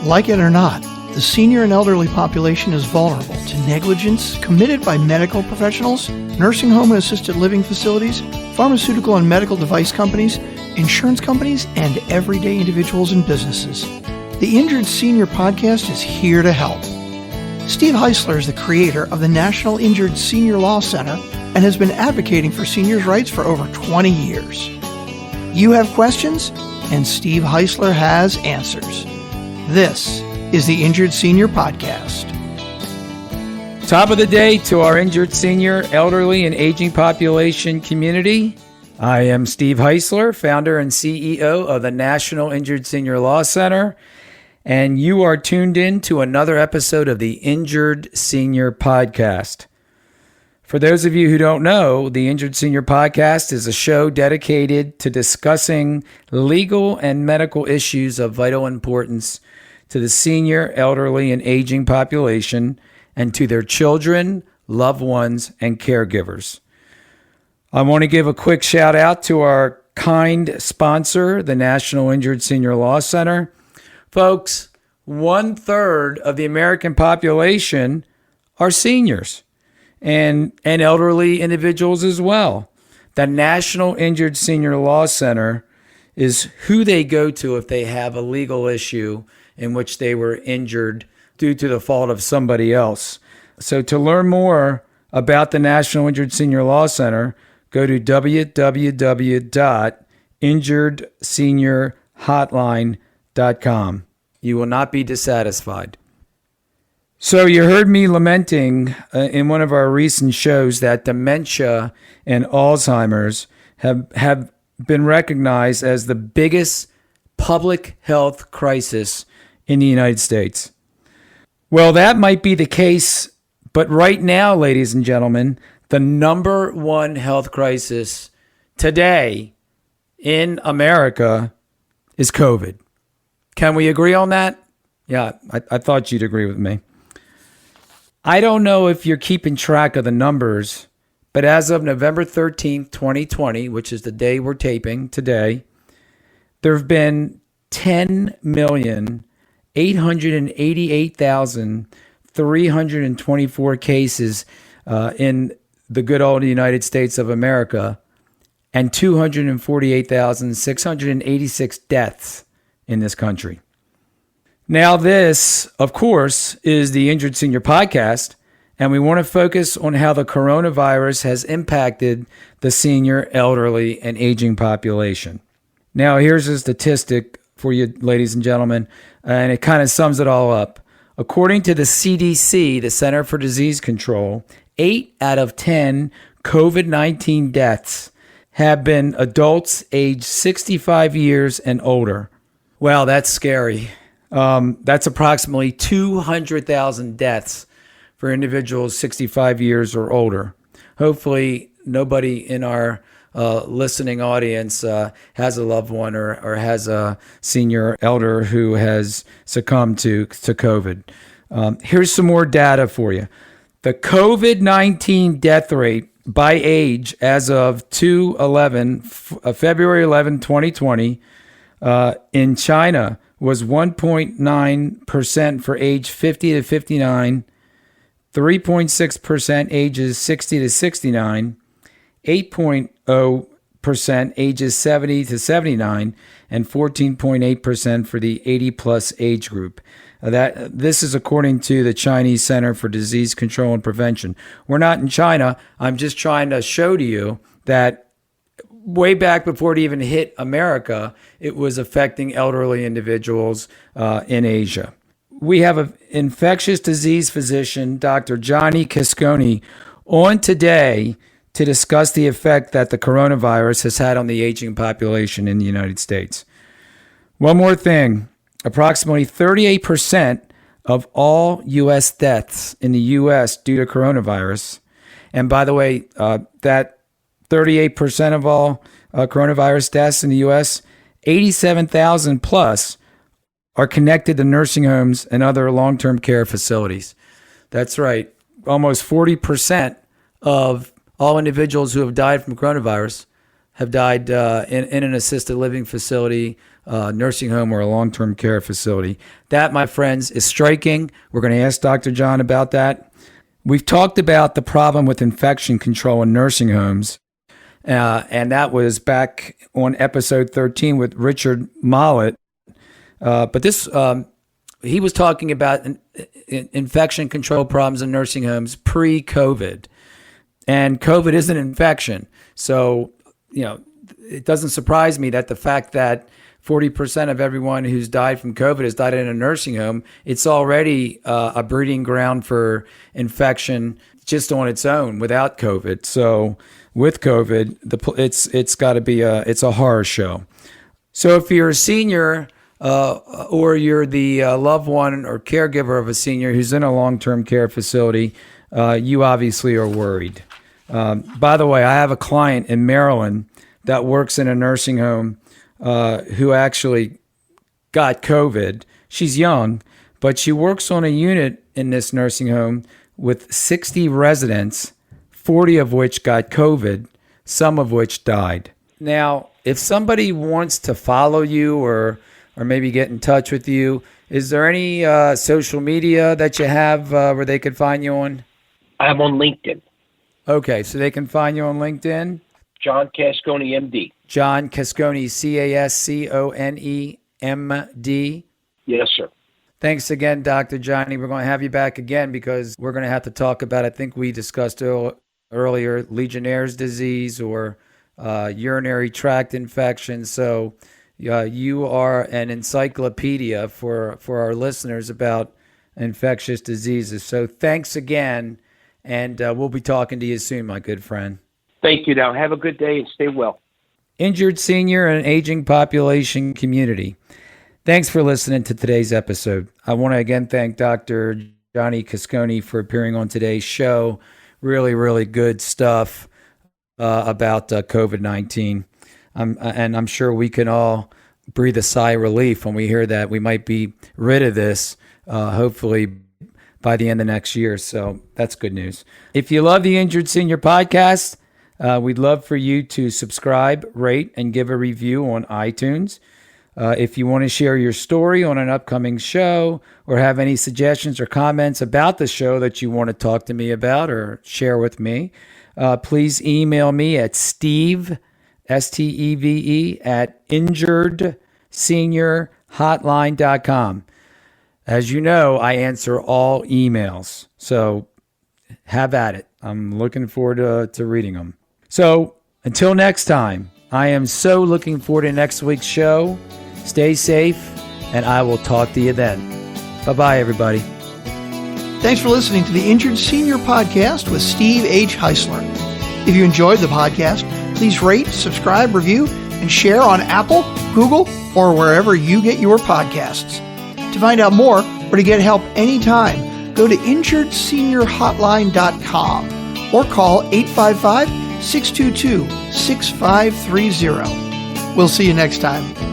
Like it or not, the senior and elderly population is vulnerable to negligence committed by medical professionals, nursing home and assisted living facilities, pharmaceutical and medical device companies, insurance companies, and everyday individuals and businesses. The Injured Senior Podcast is here to help. Steve Heisler is the creator of the National Injured Senior Law Center and has been advocating for seniors' rights for over 20 years. You have questions, and Steve Heisler has answers. This is the Injured Senior Podcast. Top of the day to our injured senior, elderly, and aging population community. I am Steve Heisler, founder and CEO of the National Injured Senior Law Center, and you are tuned in to another episode of the Injured Senior Podcast. For those of you who don't know, the Injured Senior Podcast is a show dedicated to discussing legal and medical issues of vital importance to the senior, elderly, and aging population and to their children, loved ones, and caregivers. I want to give a quick shout out to our kind sponsor, the National Injured Senior Law Center. Folks, 1/3 of the American population are seniors and elderly individuals as well. The National Injured Senior Law Center is who they go to if they have a legal issue in which they were injured due to the fault of somebody else. So to learn more about the National Injured Senior Law Center, go to www.injuredseniorhotline.com. You will not be dissatisfied. So you heard me lamenting in one of our recent shows that dementia and Alzheimer's have been recognized as the biggest public health crisis in the United States. Well, that might be the case, but right now, ladies and gentlemen, the number one health crisis today in America is COVID. Can we agree on that? Yeah, I thought you'd agree with me. I don't know if you're keeping track of the numbers, but as of November 13th, 2020, which is the day we're taping today, there have been 10,888,324 cases in the good old United States of America and 248,686 deaths in this country. Now, this, of course, is the Injured Senior Podcast, and we want to focus on how the coronavirus has impacted the senior, elderly, and aging population. Now, here's a statistic for you, ladies and gentlemen, and it kind of sums it all up. According to the CDC, the Center for Disease Control, 8 out of 10 COVID-19 deaths have been adults aged 65 years and older. Wow, that's scary. That's approximately 200,000 deaths for individuals 65 years or older. Hopefully, nobody in our listening audience has a loved one or has a senior elder who has succumbed to COVID. Here's some more data for you. The COVID-19 death rate by age as of February 11, 2020, in China was 1.9% for age 50 to 59, 3.6% ages 60 to 69, 8.0% ages 70 to 79, and 14.8% for the 80-plus age group. This is according to the Chinese Center for Disease Control and Prevention. We're not in China. I'm just trying to show to you that way back before it even hit America, it was affecting elderly individuals in Asia. We have an infectious disease physician, Dr. Johnny Cascone, on today to discuss the effect that the coronavirus has had on the aging population in the United States. One more thing, approximately 38% of all U.S. deaths in the U.S. due to coronavirus, and by the way, that 38% of all coronavirus deaths in the U.S., 87,000 plus are connected to nursing homes and other long-term care facilities. That's right. Almost 40% of all individuals who have died from coronavirus have died in an assisted living facility, nursing home, or a long-term care facility. That, my friends, is striking. We're going to ask Dr. John about that. We've talked about the problem with infection control in nursing homes, and that was back on episode 13 with Richard Mollett. But this, he was talking about infection control problems in nursing homes pre-COVID. And COVID is an infection. So, it doesn't surprise me that the fact that 40% of everyone who's died from COVID has died in a nursing home, it's already a breeding ground for infection just on its own without COVID. So with COVID, it's got to be it's a horror show. So if you're a senior or you're the loved one or caregiver of a senior who's in a long-term care facility, you obviously are worried. By the way, I have a client in Maryland that works in a nursing home who actually got COVID. She's young, but she works on a unit in this nursing home with 60 residents, 40 of which got COVID, some of which died. Now, if somebody wants to follow you or maybe get in touch with you, is there any social media that you have where they could find you on? I'm on LinkedIn. Okay, so they can find you on LinkedIn? John Cascone, MD. John Cascone, Cascone, MD. Yes, sir. Thanks again, Dr. Johnny. We're going to have you back again because we're going to have to talk about, I think we discussed earlier, Legionnaire's disease or urinary tract infection. So you are an encyclopedia for our listeners about infectious diseases. So thanks again, and we'll be talking to you soon, my good friend. Thank you. Now, have a good day and stay well. Injured senior and aging population community. Thanks for listening to today's episode. I want to again thank Dr. Johnny Cascone for appearing on today's show. Really, really good stuff about COVID-19. And I'm sure we can all breathe a sigh of relief when we hear that we might be rid of this, hopefully by the end of next year. So that's good news. If you love the Injured Senior Podcast, we'd love for you to subscribe, rate, and give a review on iTunes. If you want to share your story on an upcoming show or have any suggestions or comments about the show that you want to talk to me about or share with me, please email me at Steve, Steve, at injuredseniorhotline.com. As you know, I answer all emails, so have at it. I'm looking forward to reading them. So until next time, I am so looking forward to next week's show. Stay safe, and I will talk to you then. Bye-bye, everybody. Thanks for listening to the Injured Senior Podcast with Steve H. Heisler. If you enjoyed the podcast, please rate, subscribe, review, and share on Apple, Google, or wherever you get your podcasts. To find out more or to get help anytime, go to injuredseniorhotline.com or call 855-622-6530. We'll see you next time.